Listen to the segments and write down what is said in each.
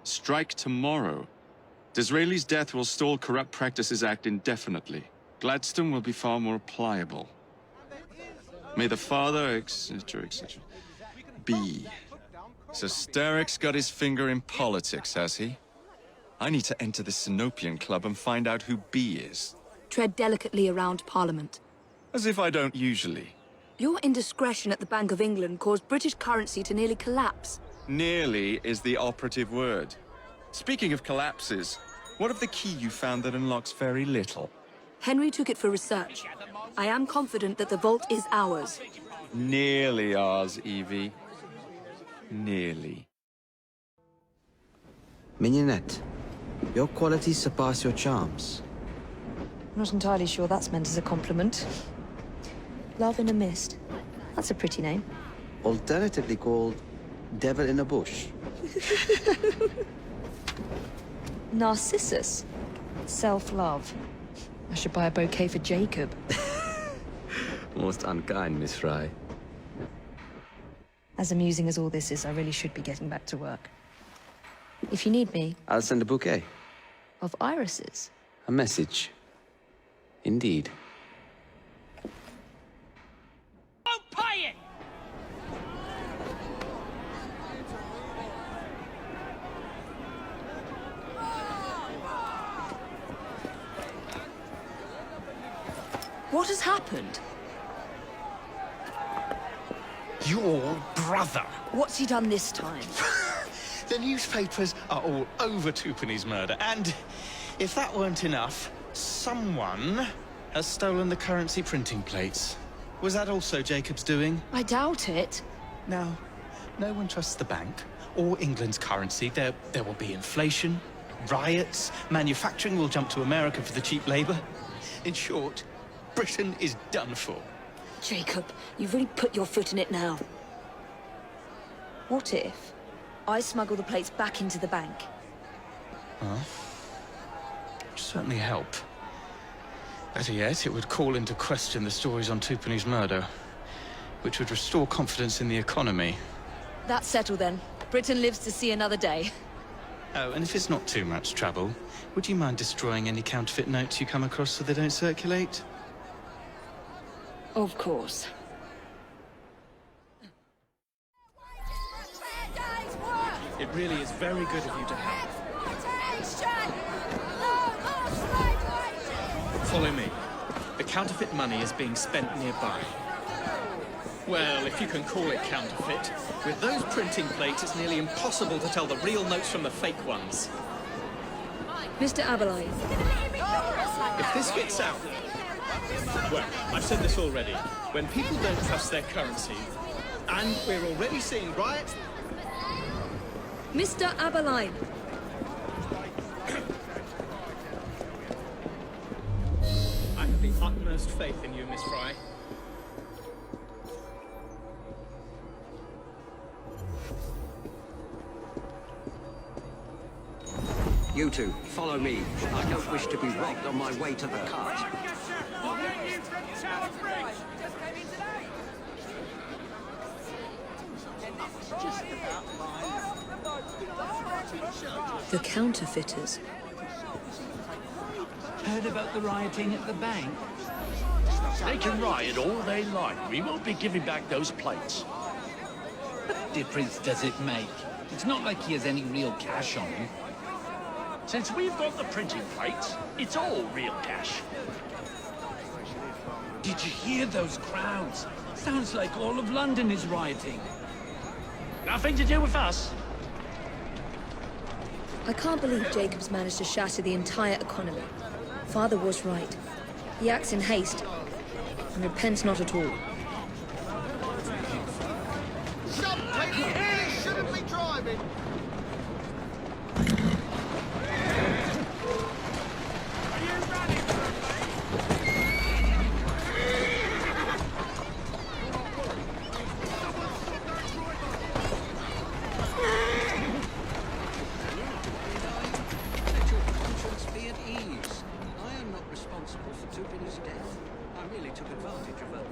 Strike tomorrow. Disraeli's death will stall Corrupt Practices Act indefinitely. Gladstone will be far more pliable. May the father, etc., etc. be. So Starrick's got his finger in politics, has he? I need to enter the Sinopian Club and find out who B is. Tread delicately around Parliament. As if I don't usually. Your indiscretion at the Bank of England caused British currency to nearly collapse. Nearly is the operative word. Speaking of collapses, what of the key you found that unlocks very little? Henry took it for research. I am confident that the vault is ours. Nearly ours, Evie. Nearly. Mignonette, your qualities surpass your charms. I'm not entirely sure that's meant as a compliment. Love in a Mist. That's a pretty name. Alternatively called Devil in a Bush. Narcissus. Self-love. I should buy a bouquet for Jacob. Most unkind, Miss Fry. As amusing as all this is, I really should be getting back to work. If you need me... I'll send a bouquet. Of irises? A message. Indeed. Don't pay it! What has happened? Your brother. What's he done this time? The newspapers are all over Twopenny's murder, and if that weren't enough, someone has stolen the currency printing plates. Was that also Jacob's doing? I doubt it. Now, no one trusts the bank or England's currency. There will be inflation, riots, manufacturing will jump to America for the cheap labor. In short, Britain is done for. Jacob, you've really put your foot in it now. What if I smuggle the plates back into the bank? Huh? Would certainly help. Better yet, it would call into question the stories on Twopenny's murder, which would restore confidence in the economy. That's settled then. Britain lives to see another day. Oh, and if it's not too much trouble, would you mind destroying any counterfeit notes you come across so they don't circulate? Of course. It really is very good of you to help. Follow me. The counterfeit money is being spent nearby. Well, if you can call it counterfeit. With those printing plates, it's nearly impossible to tell the real notes from the fake ones. Mr. Aberline. If this gets out... Well, I've said this already. When people don't trust their currency, and we're already seeing riots... Mr. Aberline. I have the utmost faith in you, Miss Fry. You two, follow me. I don't wish to be robbed on my way to the cart. The counterfeiters. Heard about the rioting at the bank? They can riot all they like. We won't be giving back those plates. What difference does it make? It's not like he has any real cash on him. Since we've got the printing plates, it's all real cash. Did you hear those crowds? Sounds like all of London is rioting. Nothing to do with us. I can't believe Jacob's managed to shatter the entire economy. Father was right. He acts in haste and repents not at all. Some people really shouldn't be driving. I am not responsible for Twopenny's death. I merely took advantage of her.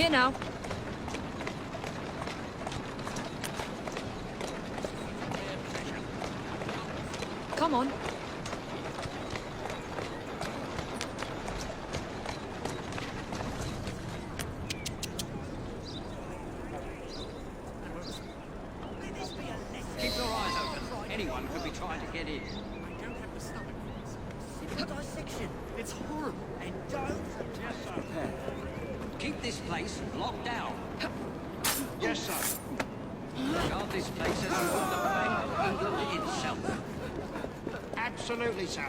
here now. Come on. Keep your eyes open. Anyone could be trying to get in. I don't have the stomach for this. It's a dissection. It's horrible. And don't... Yes, sir. Keep this place locked down. Yes, sir. Guard this place as you would the Bank of England itself. Absolutely, sir.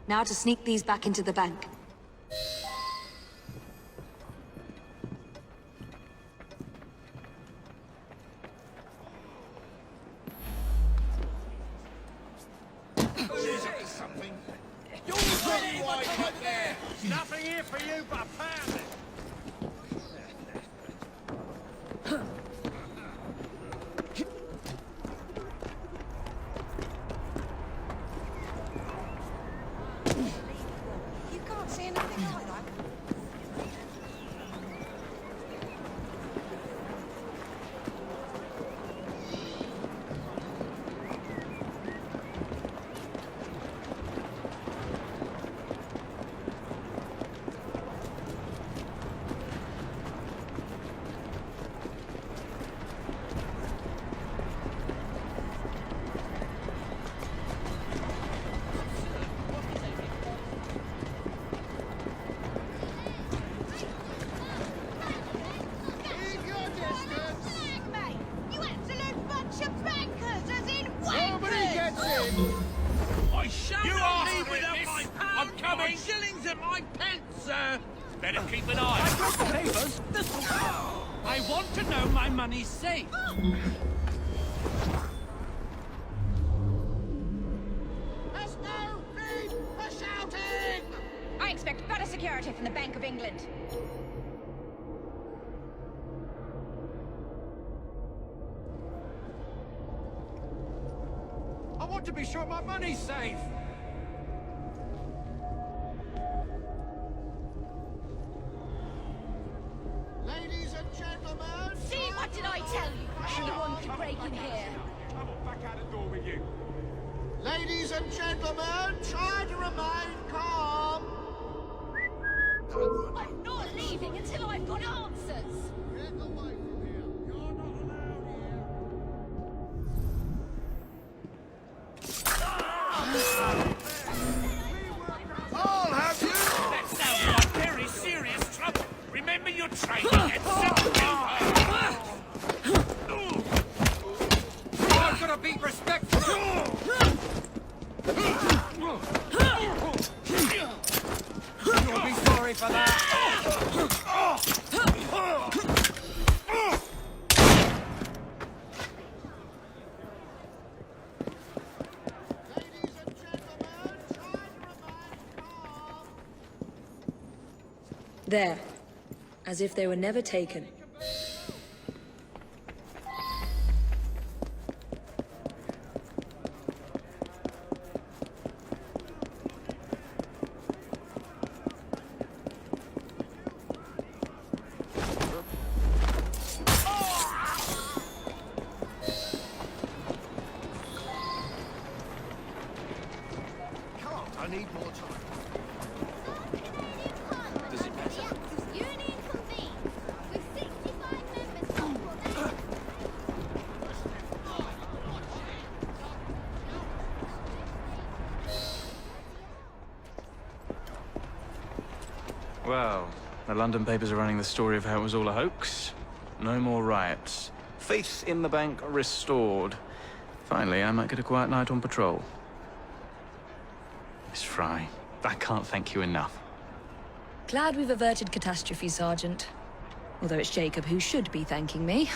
Now to sneak these back into the bank. Something. You're ready, right there. Nothing here for you but pounding. You can't see anything like that. Keep your distance. Mate, you absolute bunch of bankers, as in Nobody gets in. I shall You not are leave without witness. my I'm pound, coming. my shillings and my pence, sir. Better keep an eye. I got the papers. I want to know my money's safe. There's no need for shouting. I expect better security from the Bank of England. I want to be sure my money's safe. Ladies and gentlemen. See, what did I tell you? Anyone can break in here. Come on, back out the door with you. Ladies and gentlemen, try to remain calm. I'm not leaving until I've got answers. Get away from here. You're not allowed here. I'll have you. That sounds like very serious trouble. Remember your training at Syndicate. I've got to be respectful. You'll be sorry for that. Ladies and gentlemen, try to remain calm. There. As if they were never taken. I need more time. Does it matter? Union convened. With 65 members equal. Well, the London papers are running the story of how it was all a hoax. No more riots. Faith in the bank restored. Finally, I might get a quiet night on patrol. Miss Fry, I can't thank you enough. Glad we've averted catastrophe, Sergeant. Although it's Jacob who should be thanking me.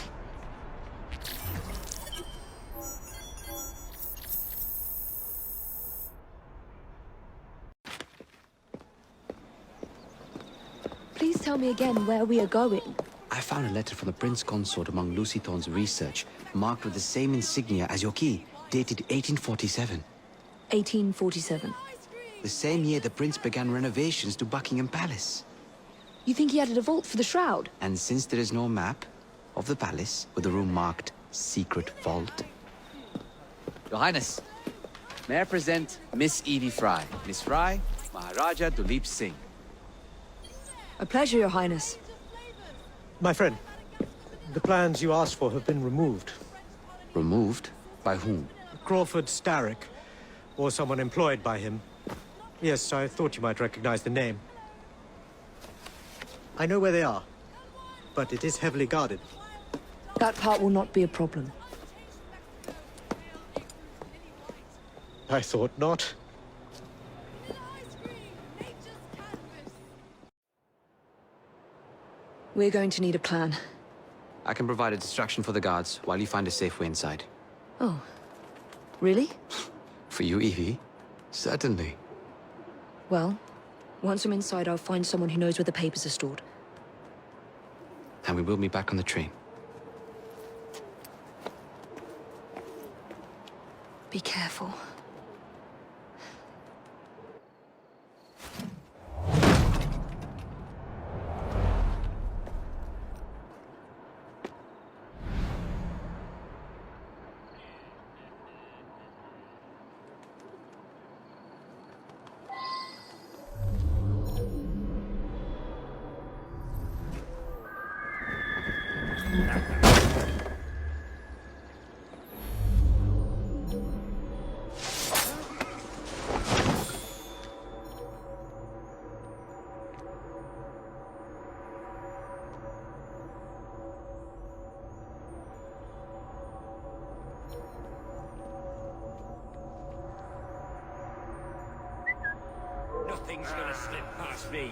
Please tell me again where we are going. I found a letter from the Prince Consort among Lucy Thorne's research, marked with the same insignia as your key, dated 1847. 1847. The same year the Prince began renovations to Buckingham Palace. You think he added a vault for the shroud? And since there is no map of the palace with the room marked Secret Vault... Your Highness, may I present Miss Evie Fry. Miss Fry, Maharaja Duleep Singh. A pleasure, Your Highness. My friend, the plans you asked for have been removed. Removed? By whom? Crawford Starrick, or someone employed by him. Yes, I thought you might recognize the name. I know where they are, but it is heavily guarded. That part will not be a problem. I thought not. We're going to need a plan. I can provide a distraction for the guards while you find a safe way inside. Oh. Really? For you, Evie? Certainly. Well, once I'm inside, I'll find someone who knows where the papers are stored. And we will meet back on the train. Be careful. Nothing's gonna slip past me.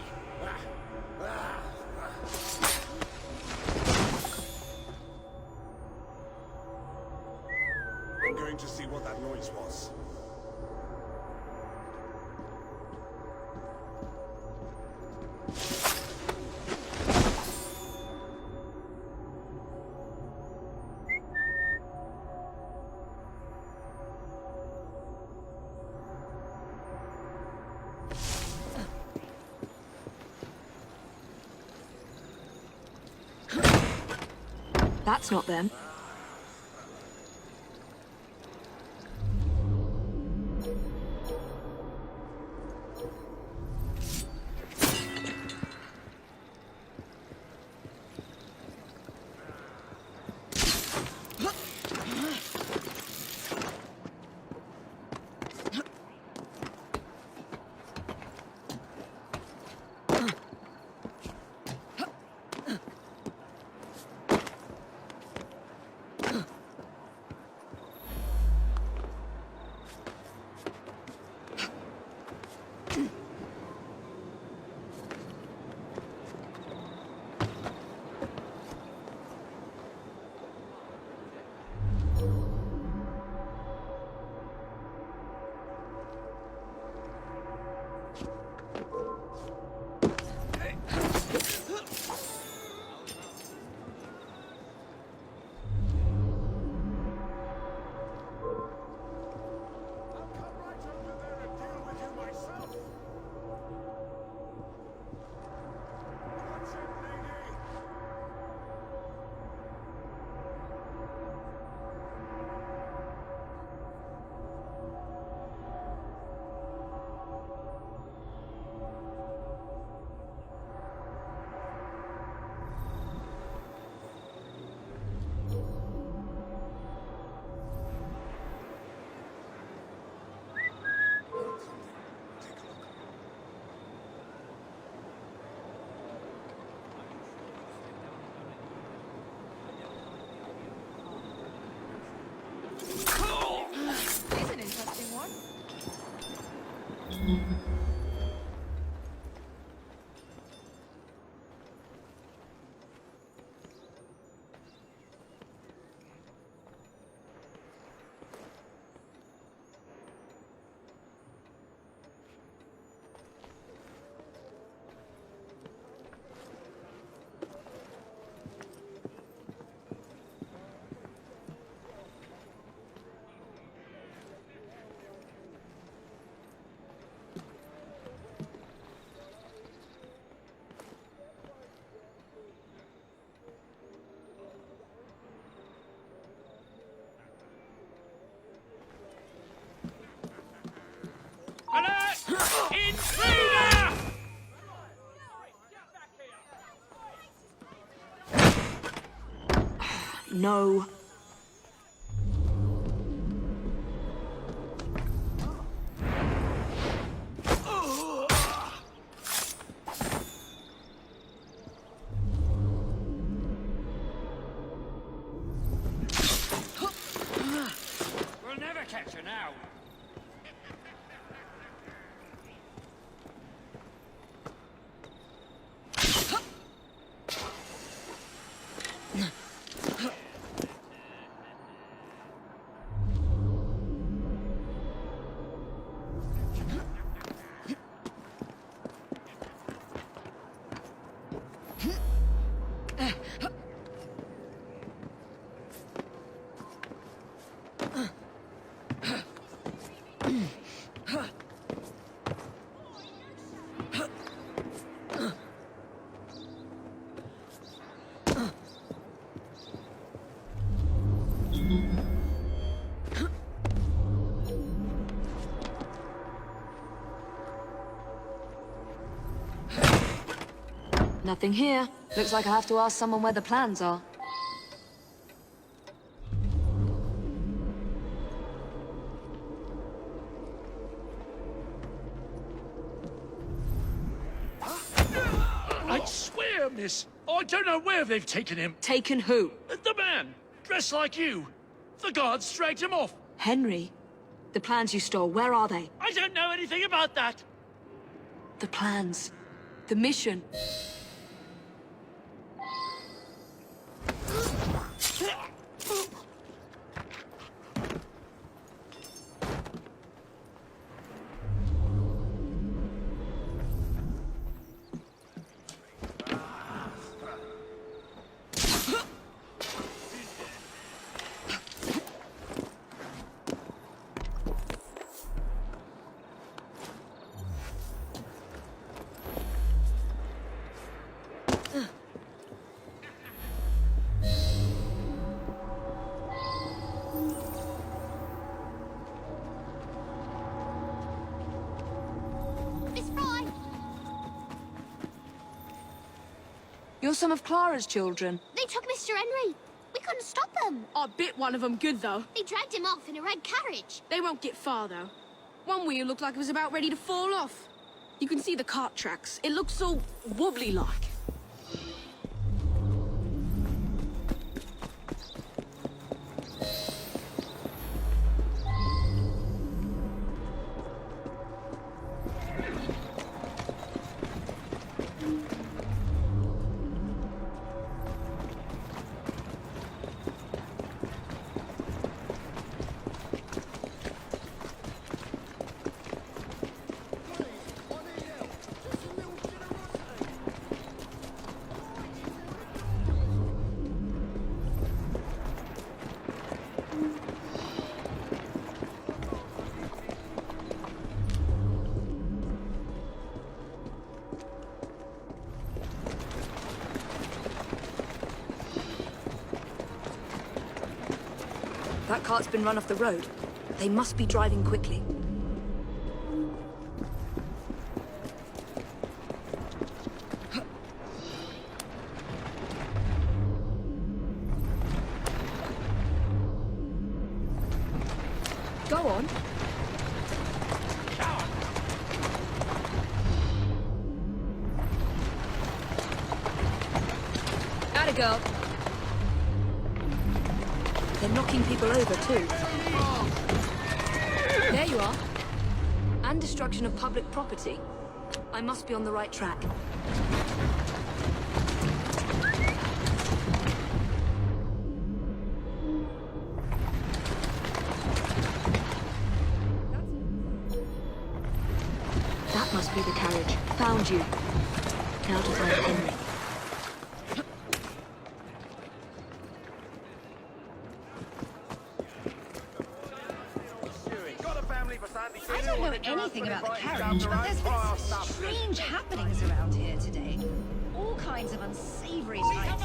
I'm going to see what that noise was. That's not them. Alert! Intruder! No. We'll never catch her now. Nothing here. Looks like I have to ask someone where the plans are. I swear, miss, I don't know where they've taken him. Taken who? The man, dressed like you. The guards dragged him off. Henry? The plans you stole, where are they? I don't know anything about that. The plans. The mission. You're some of Clara's children. They took Mr. Henry. We couldn't stop them. I bit one of them good, though. They dragged him off in a red carriage. They won't get far, though. One wheel looked like it was about ready to fall off. You can see the cart tracks. It looks so wobbly-like. That cart's been run off the road. They must be driving quickly. Go on. Atta girl. They're knocking people over, too. There you are. And destruction of public property. I must be on the right track. That must be the carriage. Found you. Now to find Henry. I don't know anything about the carriage, but there's been some strange happenings around here today. All kinds of unsavory types.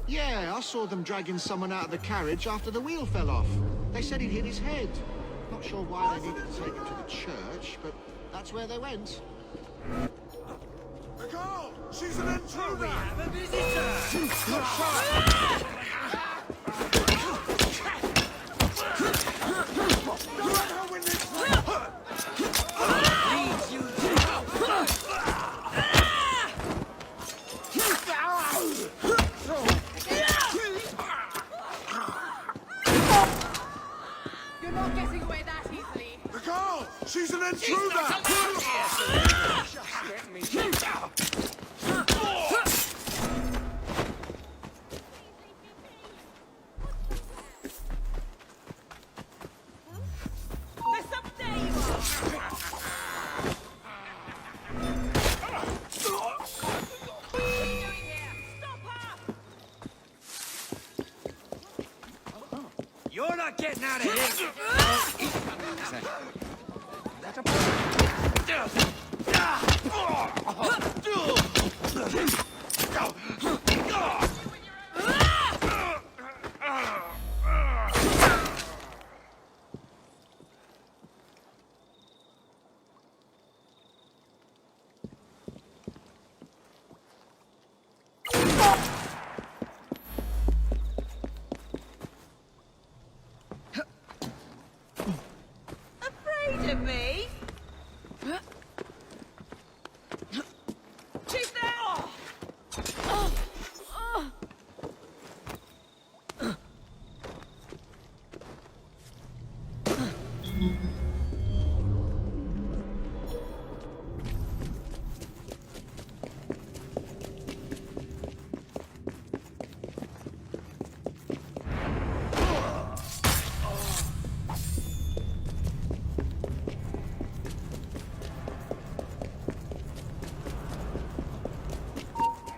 Yeah, I saw them dragging someone out of the carriage after the wheel fell off. They said he'd hit his head. Not sure why they needed to take him to the church, but that's where they went. The girl! She's an intruder! We have a visitor! Leads you You're not getting away that easily. The girl! She's an intruder! You're not getting out of here! Afraid of me? She's there!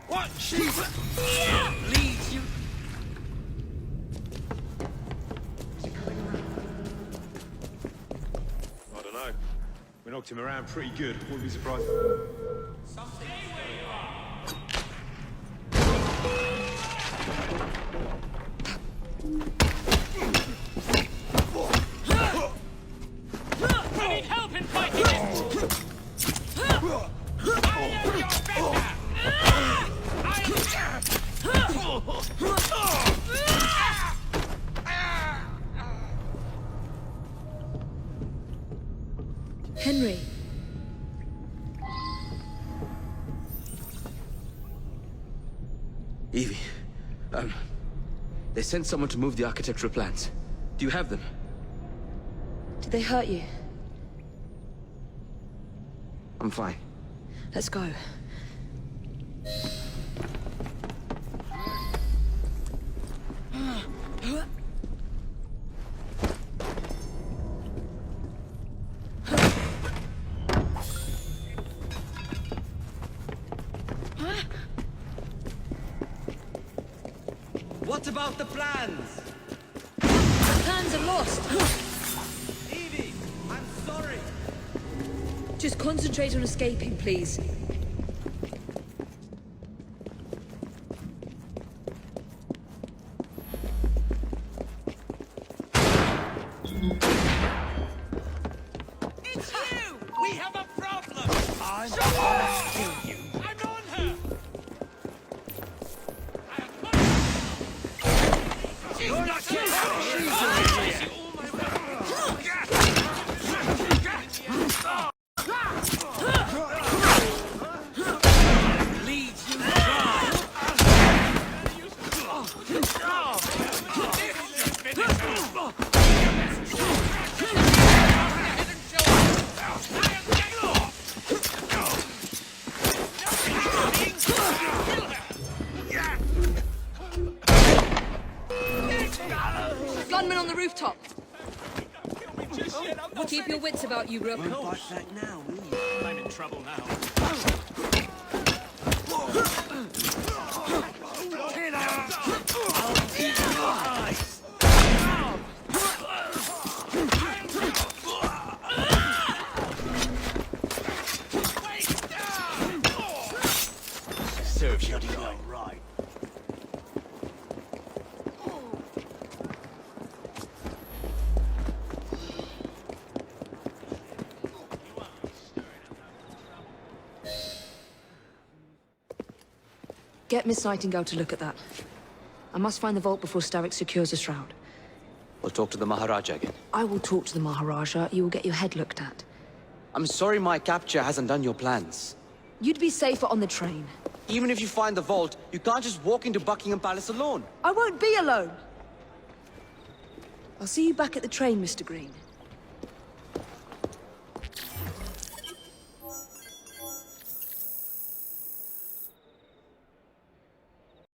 What? She leads you. I don't know. We knocked him around pretty good. Wouldn't be surprised. I need help in fighting this! I am your bender! Henry. Evie, they sent someone to move the architectural plans. Do you have them? Did they hurt you? I'm fine. Let's go. What about the plans? The plans are lost. Evie, I'm sorry. Just concentrate on escaping, please. It's you! We have a problem! I'm gonna kill you. I'm on her! You're not killing her! Leads you dry! rooftop. Keep your wits about you, Rook. Won't bite back now, will you? I'm in trouble now. Serves you well, right. Get Miss Nightingale to look at that. I must find the vault before Starrick secures the shroud. We'll talk to the Maharaja again. I will talk to the Maharaja. You will get your head looked at. I'm sorry my capture hasn't done your plans. You'd be safer on the train. Even if you find the vault, you can't just walk into Buckingham Palace alone. I won't be alone. I'll see you back at the train, Mr. Green.